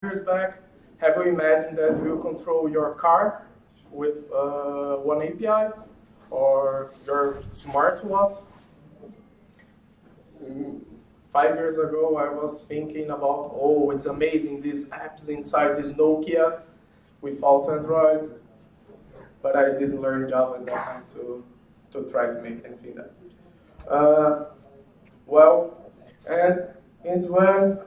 years back, have you imagined that you control your car with one API or your smartwatch? 5 years ago, I was thinking about, oh, it's amazing, these apps inside this Nokia without Android, but I didn't learn Java at that time to try to make anything that. Well, and it's when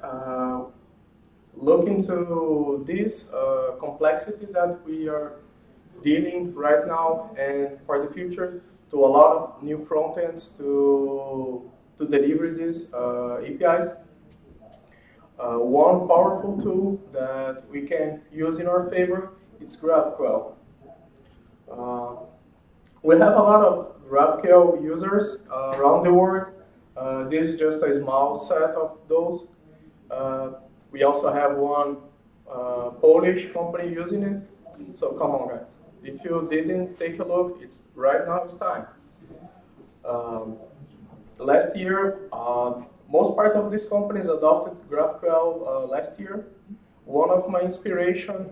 look into this complexity that we are dealing right now and for the future to a lot of new front ends to deliver these APIs. One powerful tool that we can use in our favor is GraphQL. We have a lot of GraphQL users around the world. This is just a small set of those. We also have one Polish company using it. So come on, guys. If you didn't take a look, it's right now it's time. Last year, most part of these companies adopted GraphQL last year. One of my inspirations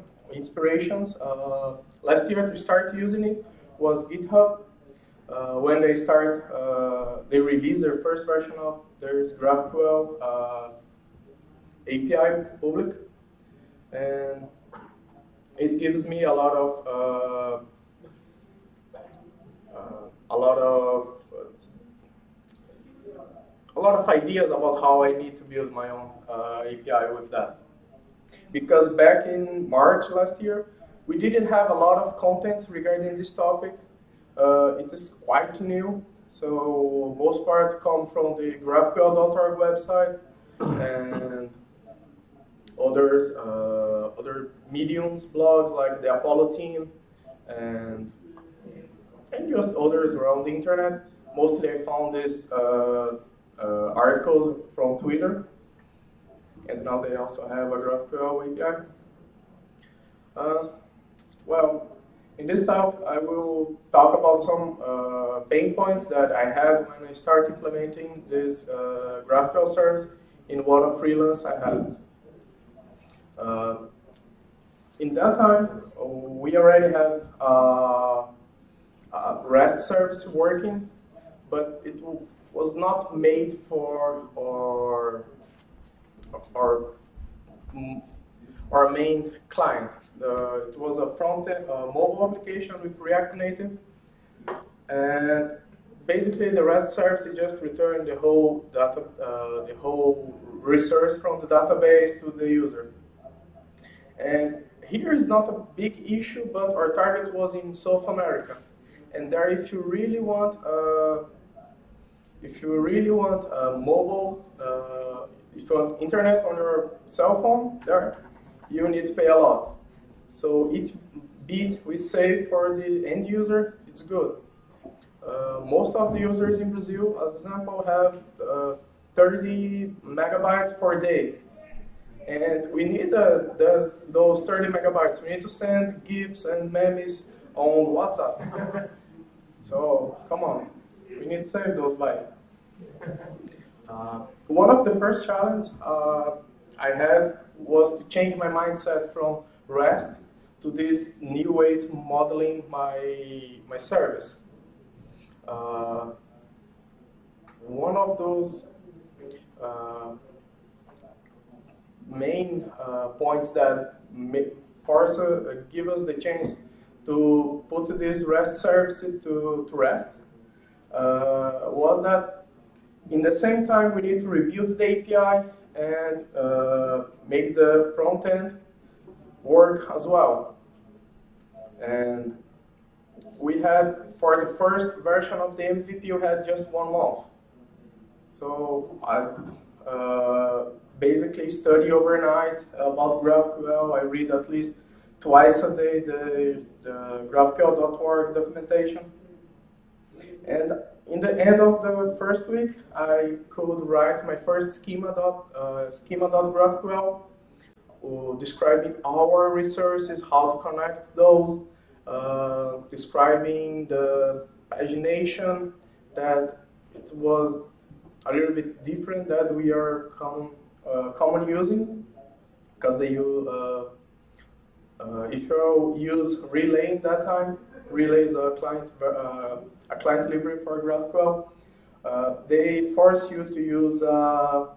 last year to start using it was GitHub. When they released their first version of their GraphQL API public, and it gives me a lot of ideas about how I need to build my own API with that. Because back in March last year, we didn't have a lot of contents regarding this topic. It is quite new, so most part come from the GraphQL.org website and others, other mediums, blogs like the Apollo team and just others around the internet. Mostly I found this articles from Twitter, and now they also have a GraphQL API. Well, in this talk, I will talk about some pain points that I had when I started implementing this GraphQL service in one freelance I had. In that time, we already had a REST service working, but it was not made for our main client. It was a front-end mobile application with React Native, and basically the REST service just returned the whole data, the whole resource from the database to the user. And here is not a big issue, but our target was in South America, and there, if you really want mobile, if you want internet on your cell phone, there you need to pay a lot. So each bit we save for the end user, it's good. Most of the users in Brazil, as an example, have 30 megabytes per day. And we need those 30 megabytes. We need to send GIFs and memes on WhatsApp. So come on, we need to save those bytes. One of the first challenges I had was to change my mindset from REST to this new way to modeling my service. One of those main points that give us the chance to put this REST service to rest was that in the same time we need to rebuild the API and make the front end work as well. And we had, for the first version of the MVP, we had just 1 month. So I basically study overnight about GraphQL. I read at least twice a day the GraphQL.org documentation. And in the end of the first week, I could write my first schema.graphql, describing our resources, how to connect those, describing the pagination, that it was a little bit different that we are common using. because they use, if you use relay that time, relay is a client library for GraphQL. They force you to use, oh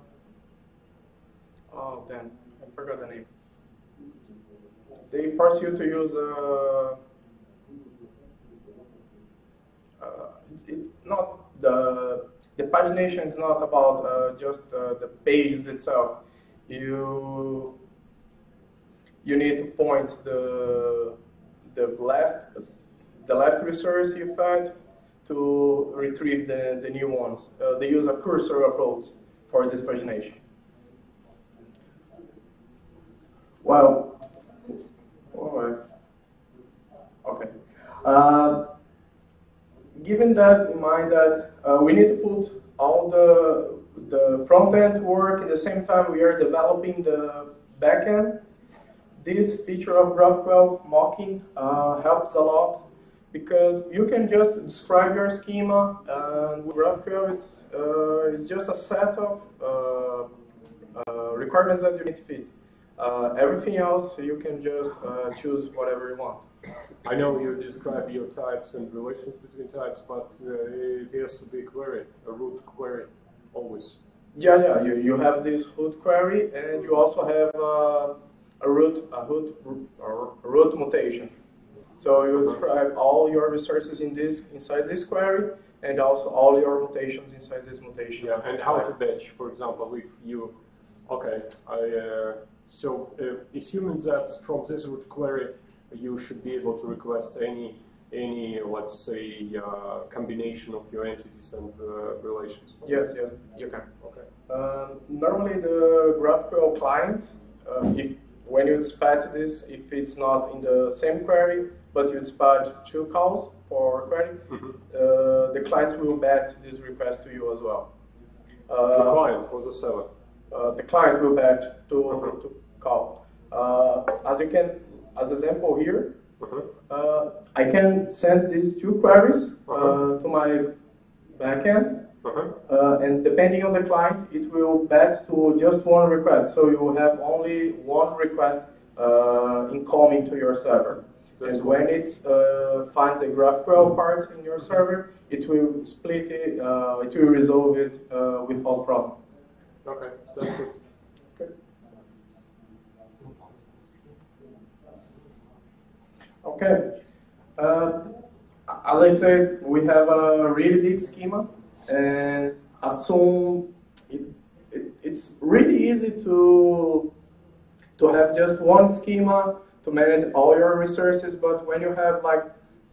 damn, I forgot the name. They force you to use, it's not the pagination is not about just the pages itself. You need to point the last resource you found to retrieve the new ones. They use a cursor approach for this pagination. Well, okay. Given that in mind that we need to put all the front-end work at the same time we are developing the back-end, this feature of GraphQL mocking helps a lot, because you can just describe your schema, and with GraphQL it's just a set of requirements that you need to fit. Everything else you can just choose whatever you want. I know you describe your types and relations between types, but it has to be a query, a root query, always. Yeah. You have this root query, and you also have a root mutation. So you describe all your resources inside this query, and also all your mutations inside this mutation. Yeah, and how to batch, for example, if you, okay, assuming that from this root query you should be able to request any let's say combination of your entities and relations. Yes, you can. Okay. Normally the GraphQL client, when you dispatch this, if it's not in the same query, but you dispatch 2 calls for query, the client will batch this request to you as well. The client or the server? The client will batch to call. As example here, I can send these 2 queries to my backend, and depending on the client, it will batch to just 1 request. So you will have only 1 request incoming to your server. And when it finds the GraphQL part in your server, it will split it, it will resolve it without problem. Okay, that's good. Okay. As I said, we have a really big schema, and assume it's really easy to have just 1 schema to manage all your resources, but when you have like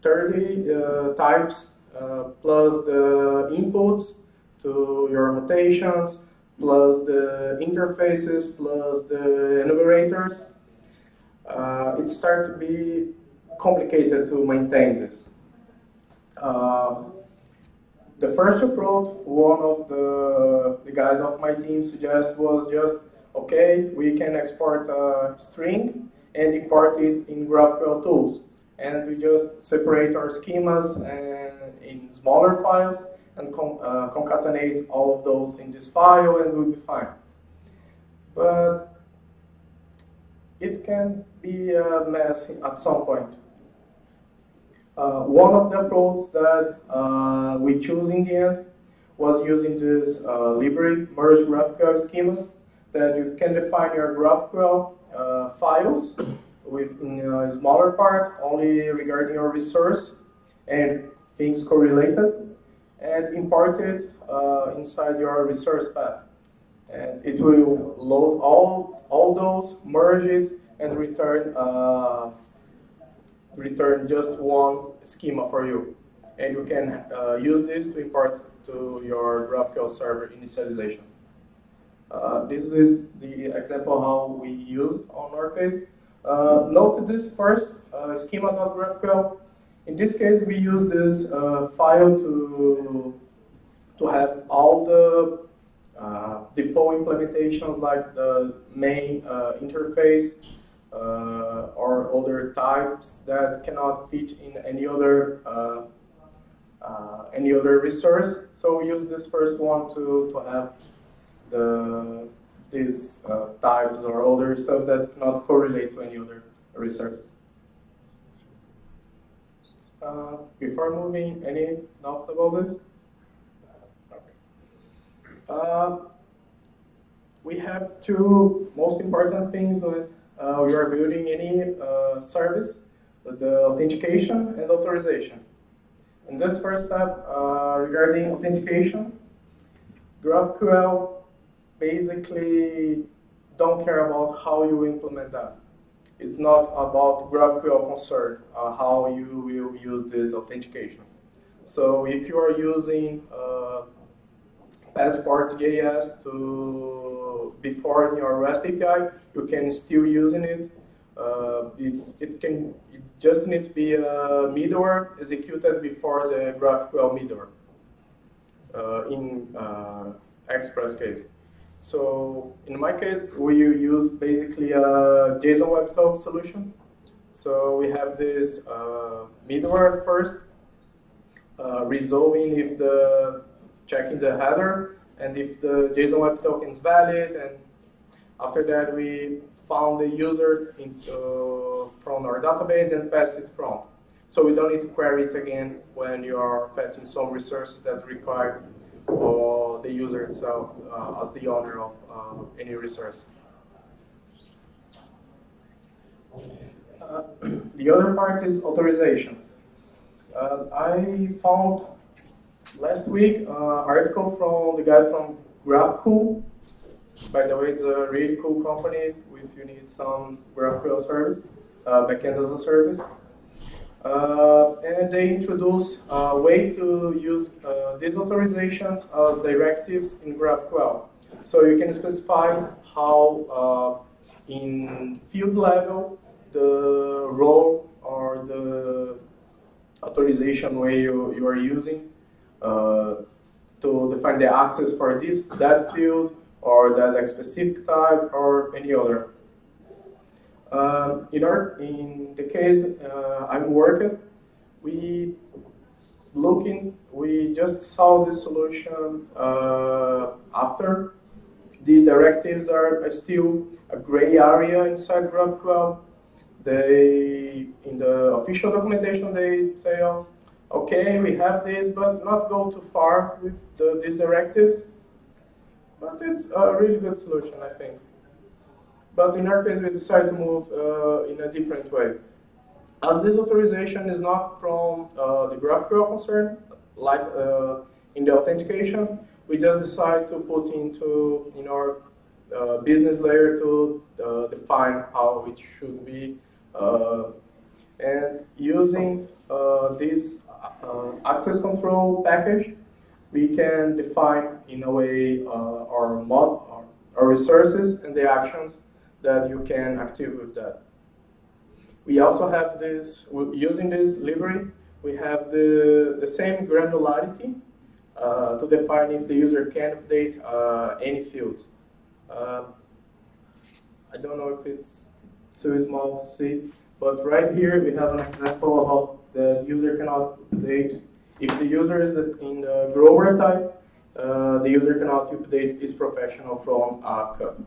30 types plus the inputs to your mutations, plus the interfaces, plus the enumerators, it starts to be complicated to maintain this. The first approach one of the guys of my team suggested was just, okay, we can export a string and import it in GraphQL tools. And we just separate our schemas in smaller files and concatenate all of those in this file, and we'll be fine. But it can be a mess at some point. One of the approaches that we chose in the end was using this library, merge GraphQL schemas, that you can define your GraphQL files in a smaller part, only regarding your resource and things correlated, and import it inside your resource path. And it will load all those, merge it, and return just 1 schema for you. And you can use this to import to your GraphQL server initialization. This is the example how we use on our case. Note this first, schema.graphql. In this case, we use this file to have all the default implementations, like the main interface or other types that cannot fit in any other resource. So we use this first one to have these types or other stuff that cannot correlate to any other resource. Before moving, any notes about this? Okay. We have two most important things when we are building any service, the authentication and authorization. In this first step, regarding authentication, GraphQL basically don't care about how you implement that. It's not about GraphQL concern, how you will use this authentication. So if you are using Passport.js to before in your REST API, you can still using it. It just need to be a middleware executed before the GraphQL middleware in Express case. So in my case, we use basically a JSON Webtoon solution. So we have this middleware first, resolving if checking the header and if the JSON Web Token is valid, and after that we found the user from our database and pass it from. So we don't need to query it again when you are fetching some resources that require the user itself as the owner of any resource. The other part is authorization. I found last week an article from the guy from GraphQL. By the way, it's a really cool company if you need some GraphQL service, backend as a service. And they introduce a way to use these authorizations as directives in GraphQL. So you can specify how, in field level, the role or the authorization way you are using to define the access for that field or that specific type or any other. In the case I'm working, we just saw this solution after. These directives are still a gray area inside GraphQL. In the official documentation, they say, oh, okay, we have this, but not go too far with these directives. But it's a really good solution, I think. But in our case, we decided to move in a different way. As this authorization is not from the GraphQL concern, like in the authentication, we just decide to put into in our business layer to define how it should be. And using this access control package, we can define in a way our resources and the actions that you can active with that. We also have this, using this library, we have the same granularity to define if the user can update any fields. I don't know if it's too small to see, but right here we have an example about the user cannot update. If the user is in the grower type, the user cannot update is professional from a cup.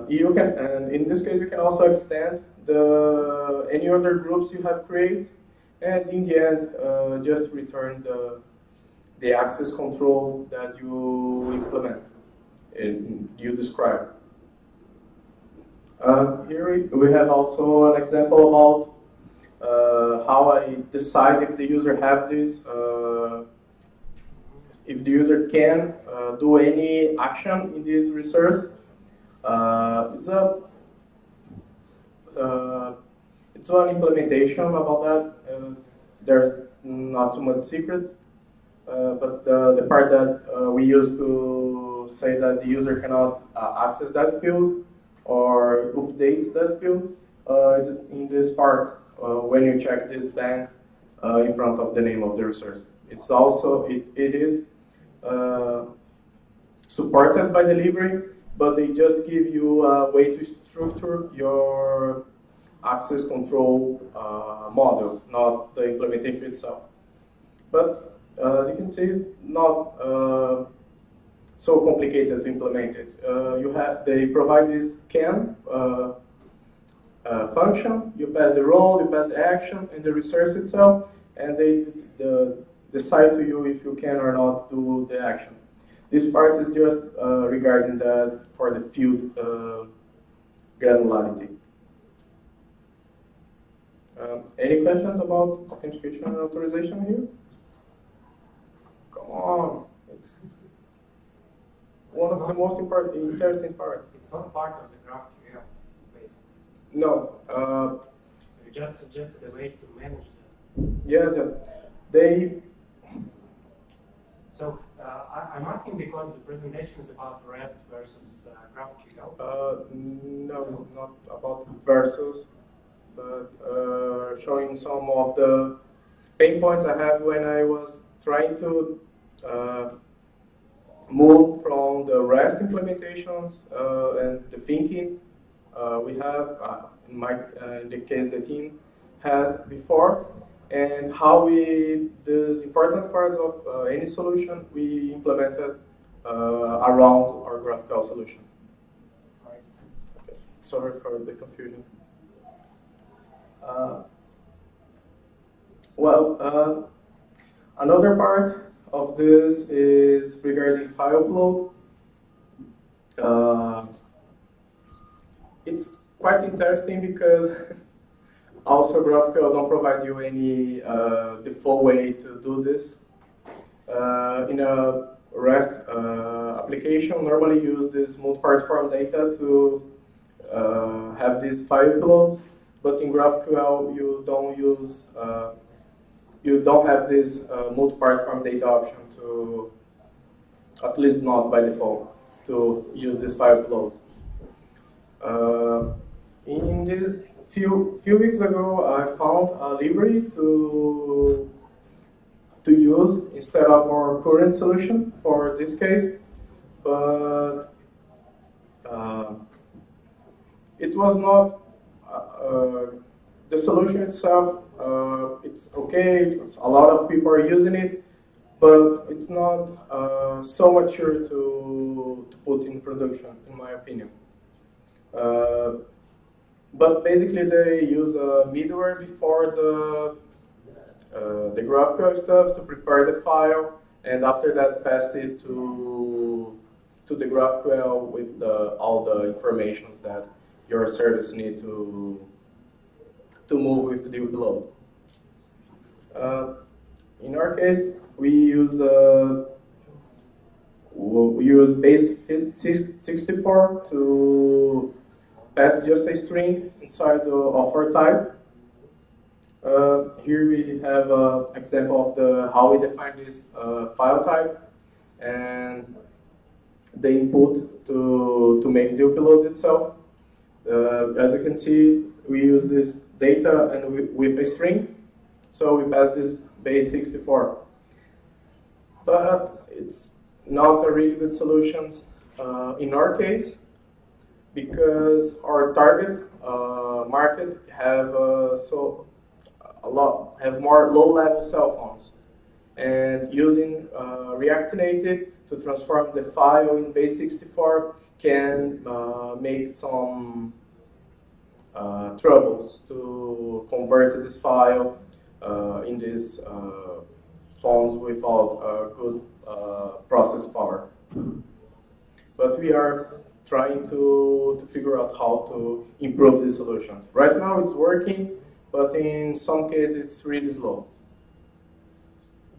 You can, and in this case, you can also extend any other groups you have created, and in the end, just return the access control that you implement and you describe. Here we have also an example about how I decide if the user have this, if the user can do any action in this resource. It's an implementation about that. There's not too much secrets, but the part that we use to say that the user cannot access that field or update that field is in this part when you check this blank in front of the name of the resource. It's also it is supported by the library, but they just give you a way to structure your access control model, not the implementation itself. But as you can see, not so complicated to implement it. They provide this can function, you pass the role, you pass the action, and the resource itself, and they decide to you if you can or not do the action. This part is just regarding that for the field granularity. Any questions about authentication and authorization here? Come on, it's one of the most interesting parts. It's not part of the GraphQL, basically. No. You just suggested a way to manage that. Yes, yes. They. So I'm asking because the presentation is about REST versus GraphQL. No, it's not about versus, but showing some of the pain points I have when I was trying to move from the REST implementations and the thinking we have, in the case the team had before, and how these important parts of any solution we implemented around our GraphQL solution. Right. Okay. Sorry for the confusion. Another part of this is regarding file upload. It's quite interesting because also GraphQL don't provide you any default way to do this. In a REST application, normally use this multi-part form data to have these file uploads, but in GraphQL you don't have this multi-part form data option to, at least not by default, to use this file upload. In this few weeks ago, I found a library to use instead of our current solution for this case, but it was not the solution itself. It's okay. A lot of people are using it, but it's not so mature to put in production, in my opinion. But basically, they use a middleware before the GraphQL stuff to prepare the file, and after that, pass it to the GraphQL with all the informations that your service need to move with the upload. In our case, we use base64 to pass just a string inside of our type. Here we have an example of how we define this file type and the input to make the upload itself. As you can see, we use this data and with a string, so we pass this base64. But it's not a really good solution in our case, because our target market have more low-level cell phones, and using React Native to transform the file in base64 can make some troubles to convert this file in these phones without good process power. But we are trying to figure out how to improve this solution. Right now it's working, but in some cases it's really slow.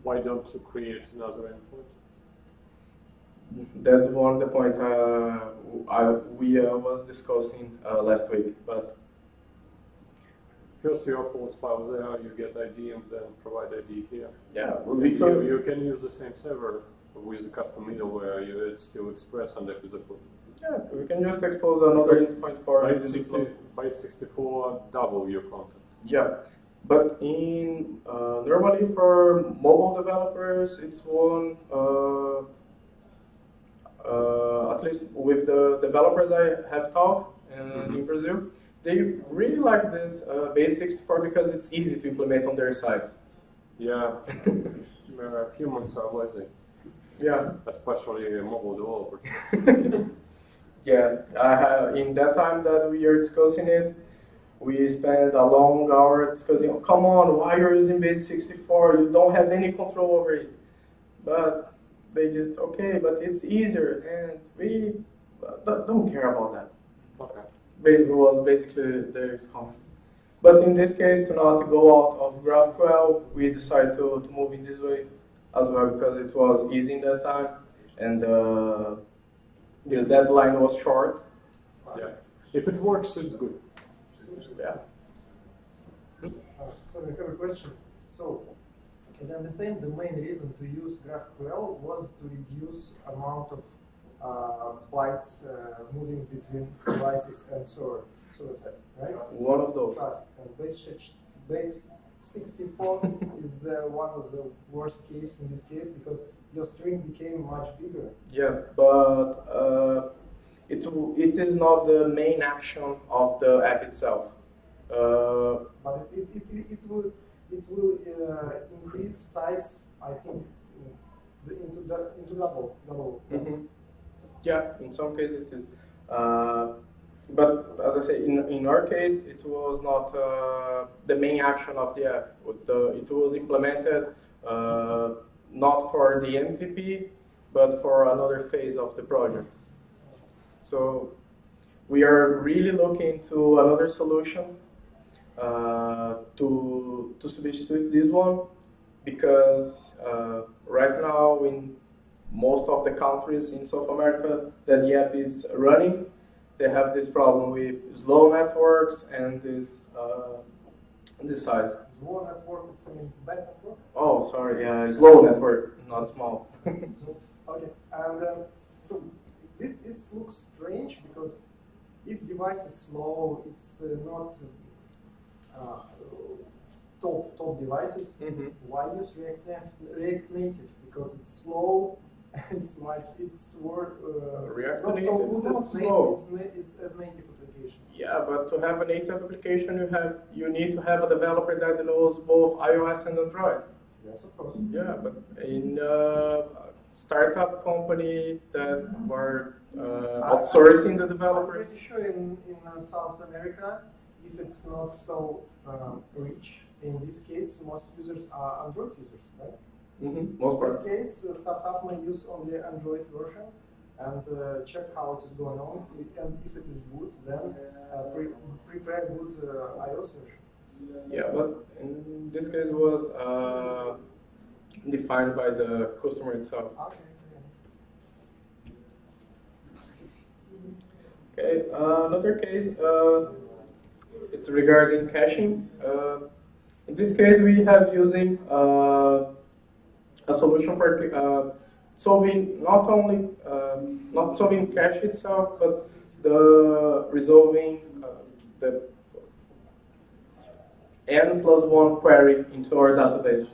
Why don't you create another endpoint? That's one of the points we was discussing last week. But first you upload file there, you get ID, and then provide ID here. Yeah, you can use the same server with the custom middleware. It's still express and execute. Yeah, we can just expose another endpoint for base64 double your content. Yeah, but in normally for mobile developers, it's one. At least with the developers I have talked in Brazil, they really like this base64 because it's easy to implement on their sites. Yeah, humans are lazy. Yeah. Especially mobile developers. Yeah, in that time that we are discussing it, we spent a long hour discussing, oh, come on, why you're using base 64? You don't have any control over it. But they just, okay, but it's easier, and we don't care about that. Okay. It was basically their comment. But in this case, to not go out of GraphQL, we decided to move in this way as well because it was easy in that time, and the deadline was short. Yeah. If it works, it's good. Yeah. So I have a question. So, as I understand, the main reason to use GraphQL was to reduce amount of bytes moving between devices and server, right? One of those. And base 64 is the one of the worst case in this case because your string became much bigger. Yes, but it is not the main action of the app itself. But it will increase size, I think, into double. Mm-hmm. Yeah, in some cases it is. But as I say, in our case, it was not the main action of the app. It was implemented not for the MVP, but for another phase of the project. So we are really looking to another solution to substitute this one, because right now in most of the countries in South America that the app is running, they have this problem with slow networks and this size. Slow network, it's a bad network? Oh, sorry, yeah, slow network, not small. Okay, and so it looks strange because if device is slow, it's not top devices. Mm-hmm. Why use React Native? Because it's slow. It's React not Native so good is slow. It's as native application. Yeah, but to have a native application, you need to have a developer that knows both iOS and Android. Yes, of course. Yeah, but in a startup company that were outsourcing the developers. I'm pretty sure in South America, if it's not so rich, in this case, most users are Android users, right? Mm-hmm. Most in this case, startup may use only Android version and check how it is going on. And if it is good, then prepare good iOS version. Yeah, but in this case, it was defined by the customer itself. Okay, another case, it's regarding caching. In this case, we have using a solution for solving not solving cache itself, but resolving the n+1 query into our database.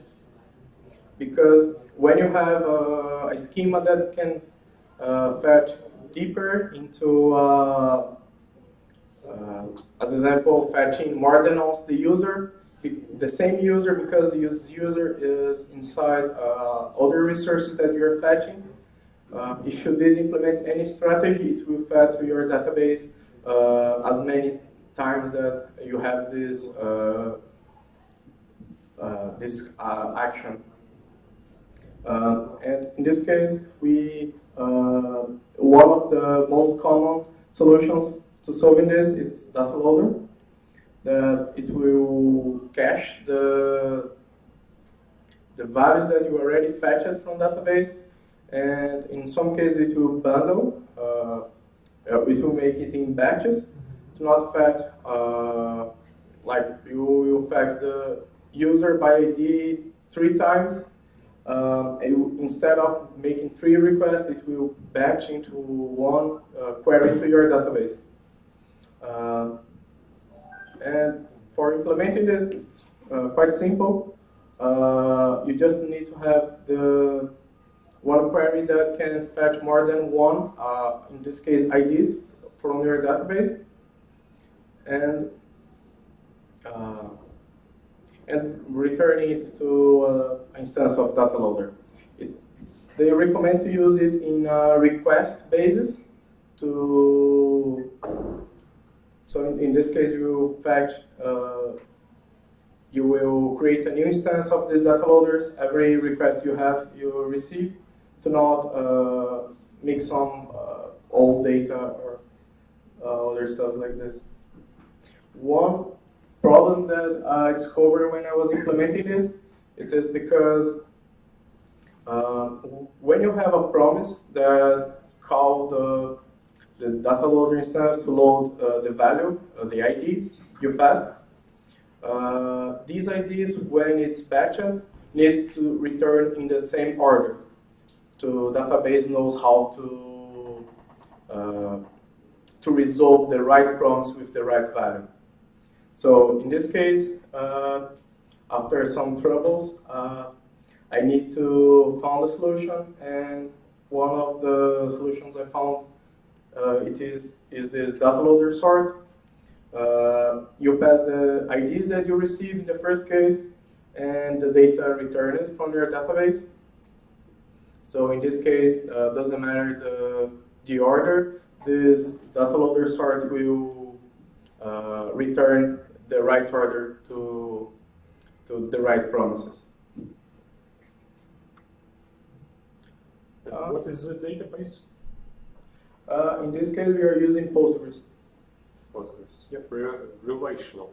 Because when you have a schema that can fetch deeper into, as example, fetching more than once the user, the same user, because the user is inside other resources that you're fetching. If you did implement any strategy, it will fetch to your database as many times that you have this action. And in this case, one of the most common solutions to solving this is data loader. That it will cache the values that you already fetched from database, and in some cases it will bundle. It will make it in batches. To not fetch like you will fetch the user by ID 3 times. Instead of making 3 requests, it will batch into one query to your database. And for implementing this, it's quite simple. You just need to have the one query that can fetch more than one, in this case, IDs from your database, and return it to an instance of data loader. they recommend to use it in a request basis to, so in this case you fetch, you will create a new instance of these data loaders. Every request you have, you will receive, to not mix some old data or other stuff like this. One problem that I discovered when I was implementing this, it is because when you have a promise that call the data loader instance to load the value, the ID you passed, these IDs, when it's batched, needs to return in the same order. So database knows how to resolve the right promise with the right value. So in this case, after some troubles, I need to find a solution, and one of the solutions I found is this data loader sort. You pass the IDs that you receive in the first case and the data returned from your database. So in this case, doesn't matter the order, this data loader sort will return the right order to the right promises. What is the database? In this case, we are using Postgres. Postgres. Yep. Relational.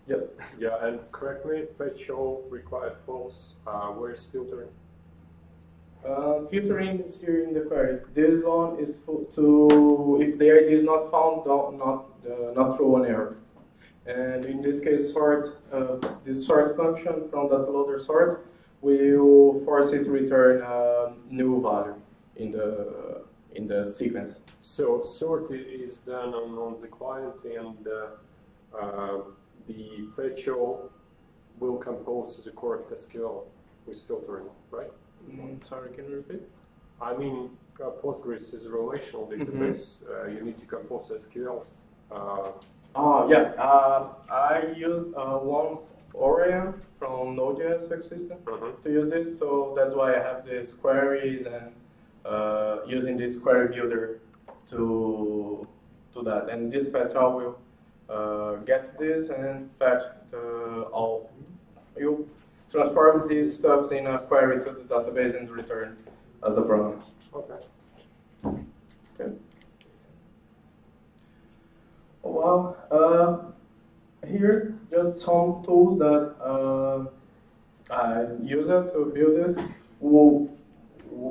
Yep. Yeah, and correct me, fetch all required false. Where's filtering? Filtering is here in the query. This one is to, if the ID is not found, not throw an error. And in this case, sort, this sort function from data loader sort will force it to return a new value in the sequence. So sort is done on the client, and the fetch all will compose the correct SQL with filtering, right? Sorry, can you repeat? I mean, Postgres is a relational database. You need to compose SQLs. Yeah. I use one ORM from Node.js ecosystem to use this, so that's why I have these queries and using this query builder to that. And this fetch all will get this and fetch all. You transform these stuffs in a query to the database and return as a promise. Okay. Okay. Well, here just some tools that I use it to build this.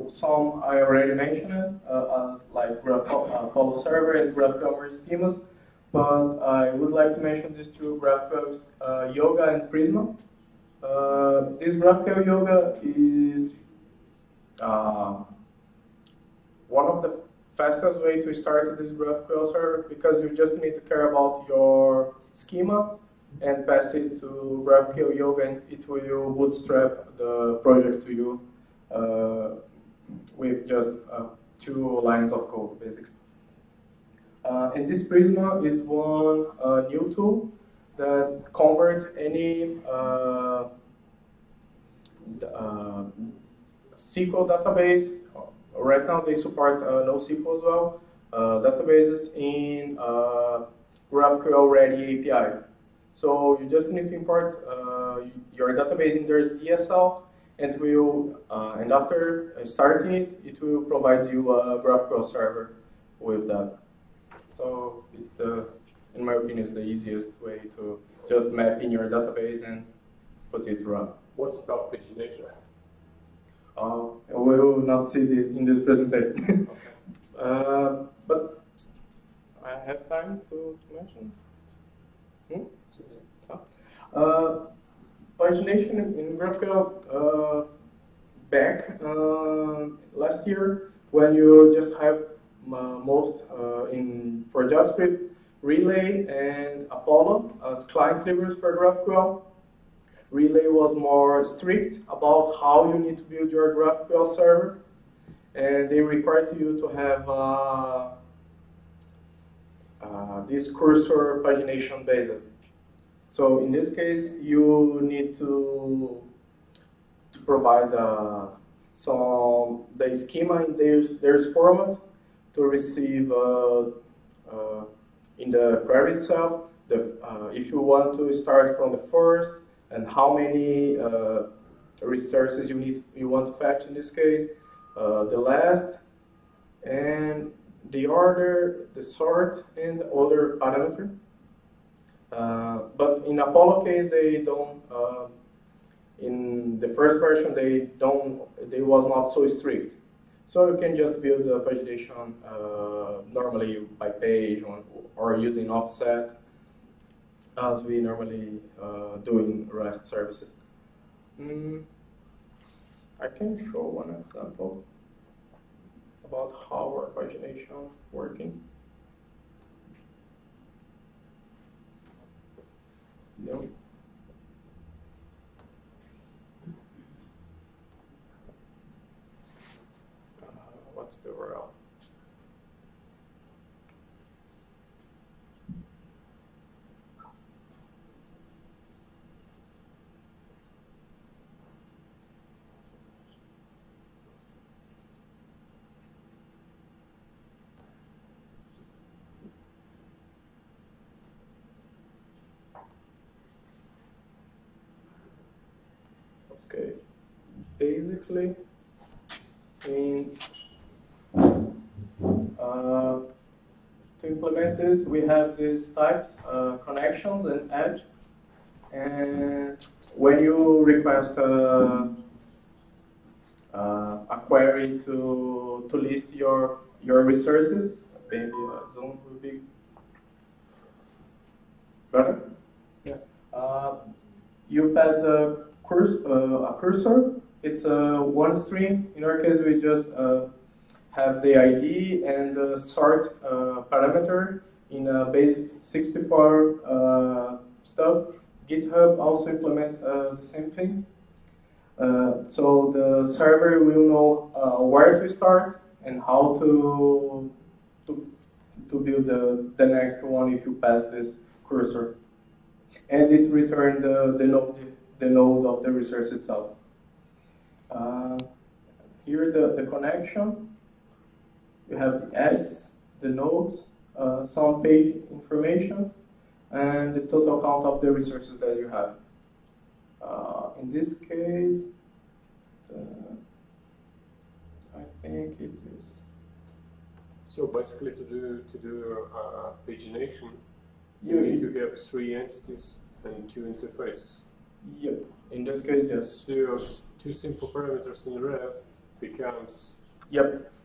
Some I already mentioned, like GraphQL server and GraphQL schemas, but I would like to mention these two, GraphQL Yoga and Prisma. This GraphQL Yoga is one of the fastest way to start this GraphQL server, because you just need to care about your schema and pass it to GraphQL Yoga, and it will bootstrap the project to you with just 2 lines of code, basically. And this Prisma is one new tool that converts any SQL database. Right now they support NoSQL as well, databases in GraphQL Ready API. So you just need to import your database in their DSL, and and after starting it, it will provide you a GraphQL server with that. So it's in my opinion, it's the easiest way to just map in your database and put it to run. What's about pagination? We will not see this in this presentation. Okay. But I have time to mention. Pagination in GraphQL back last year, when you just have most for JavaScript, Relay and Apollo as client libraries for GraphQL. Relay was more strict about how you need to build your GraphQL server, and they required you to have this cursor pagination based. So in this case, you need to provide some the schema in there's format to receive in the query itself. If you want to start from the first and how many resources you want to fetch in this case, the last, and the order, the sort, and other parameter. But in Apollo case, they don't. In the first version, they was not so strict. So you can just build the pagination normally by page or using offset, as we normally do in REST services. I can show one example about how our pagination working. No. What's the URL? Okay, basically, to implement this, we have these types, connections and edge. And when you request a query to list your resources, maybe Zoom will be better. Yeah. You pass a cursor. It's one string. In our case, we just have the ID and the sort parameter in a base 64 stuff. GitHub also implement the same thing. So the server will know where to start and how to build the next one if you pass this cursor. And it returns the node of the resource itself. Here the connection. You have the edges, the nodes, some page information, and the total count of the resources that you have. In this case, I think it is. So basically, to do pagination, you need to have 3 entities and 2 interfaces. Yep. In this case, yes. So 2 simple parameters in REST becomes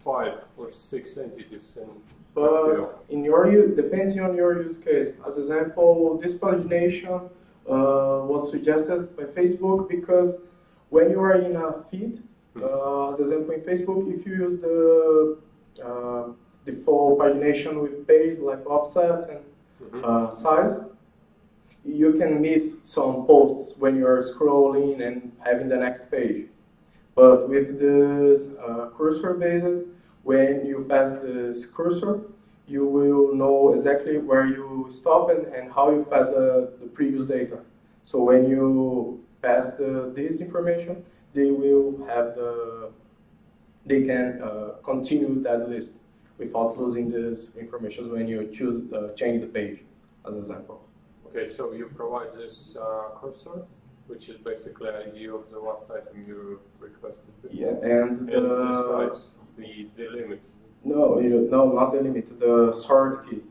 5 or 6 entities in But in your use, depends on your use case. As example, this pagination was suggested by Facebook because when you are in a feed, as example in Facebook, if you use the default pagination with page like offset and size, you can miss some posts when you're scrolling and having the next page. But with this cursor based, when you pass this cursor, you will know exactly where you stop and how you fed the previous data. So when you pass this information, they will have they can continue that list without losing this information when you change the page, as an example. Okay, so you provide this cursor, which is basically ID of the last item you requested. Yeah, and the size, the limit. No, not the limit. The sort key,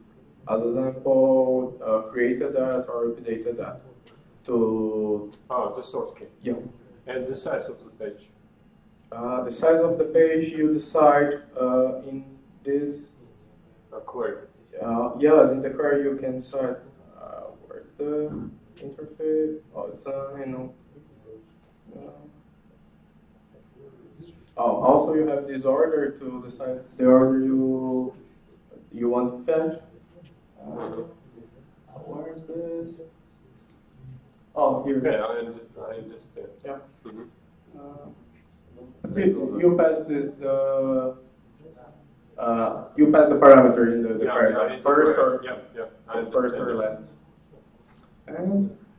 as example, created that or updated that. The sort key. Yeah. And the size of the page. The size of the page you decide in this query. Yeah, in the query you can decide. Where's the interface? Oh, it's also you have this order to decide the order you want to fetch. Where's this? Oh, here. Okay, I understand. Yeah. You pass this you pass the parameter in the query, first or last.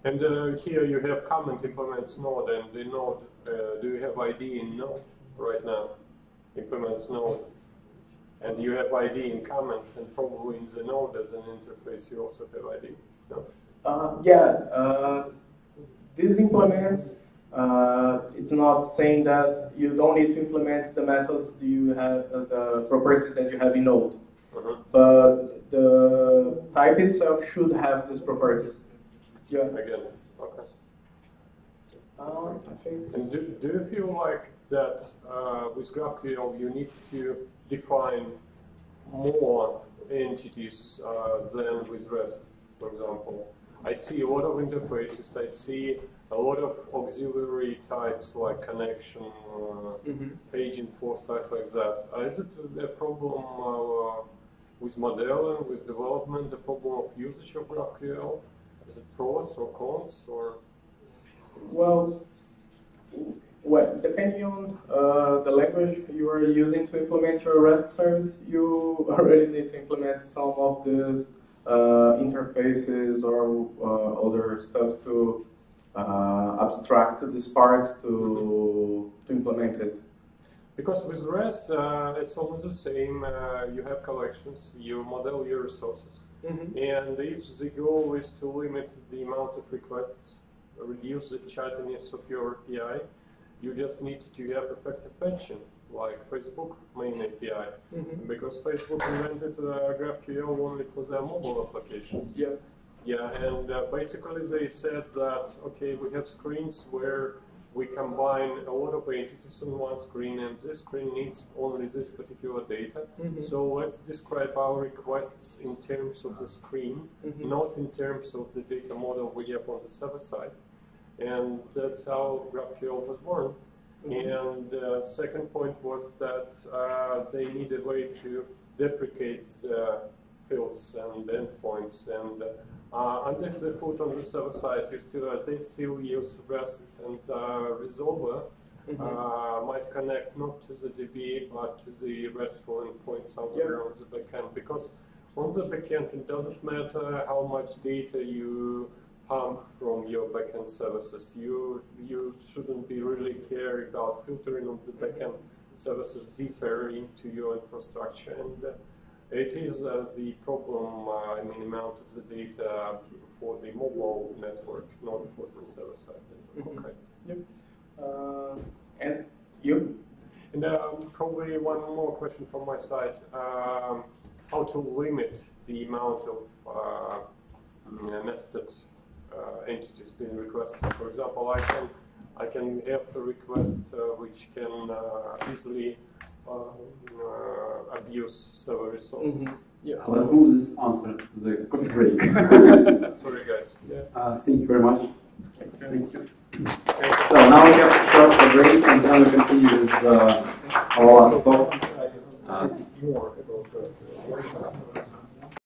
And here you have comment implements node, and the node. Do you have ID in node right now? implements node, and you have ID in comment, and probably in the node as an interface you also have ID. No? This implements. It's not saying that you don't need to implement the methods you have, the properties that you have in Node, but the type itself should have these properties. Yeah. Again, okay. I think. And do you feel like that with GraphQL you need to define more entities than with REST, for example? I see a lot of interfaces, I see a lot of auxiliary types like connection, page info, stuff like that. Is it a problem with modeling, with development, the problem of usage of GraphQL? Is it pros or cons, or? Well, depending on the language you are using to implement your REST service, you already need to implement some of these interfaces or other stuff to abstract these parts to implement it. Because with REST, it's almost the same. You have collections, you model your resources, and if the goal is to limit the amount of requests, reduce the chattiness of your API, you just need to have effective patching, like Facebook main API, because Facebook invented GraphQL only for their mobile applications. Yeah. Yeah, and basically they said that, okay, we have screens where we combine a lot of entities on one screen, and this screen needs only this particular data. So let's describe our requests in terms of the screen, not in terms of the data model we have on the server side. And that's how GraphQL was born. And the second point was that they need a way to deprecate the fields and endpoints, and under the hood on the server side, they still use REST, and resolver might connect not to the DB but to the RESTful endpoint somewhere on the backend, because on the backend it doesn't matter how much data you pump from your backend services. You shouldn't be really caring about filtering of the backend services deeper into your infrastructure, and it is the problem in the amount of the data for the mobile network, not for the server side network. Okay. Yep. And you? And probably one more question from my side: how to limit the amount of nested entities being requested? For example, I can have a request which can easily abuse server resources. Yeah. Let's move this answer to the coffee break. Sorry, guys. Yeah. Thank you very much. Thank you. So now we have a short break, and then we continue with our last talk.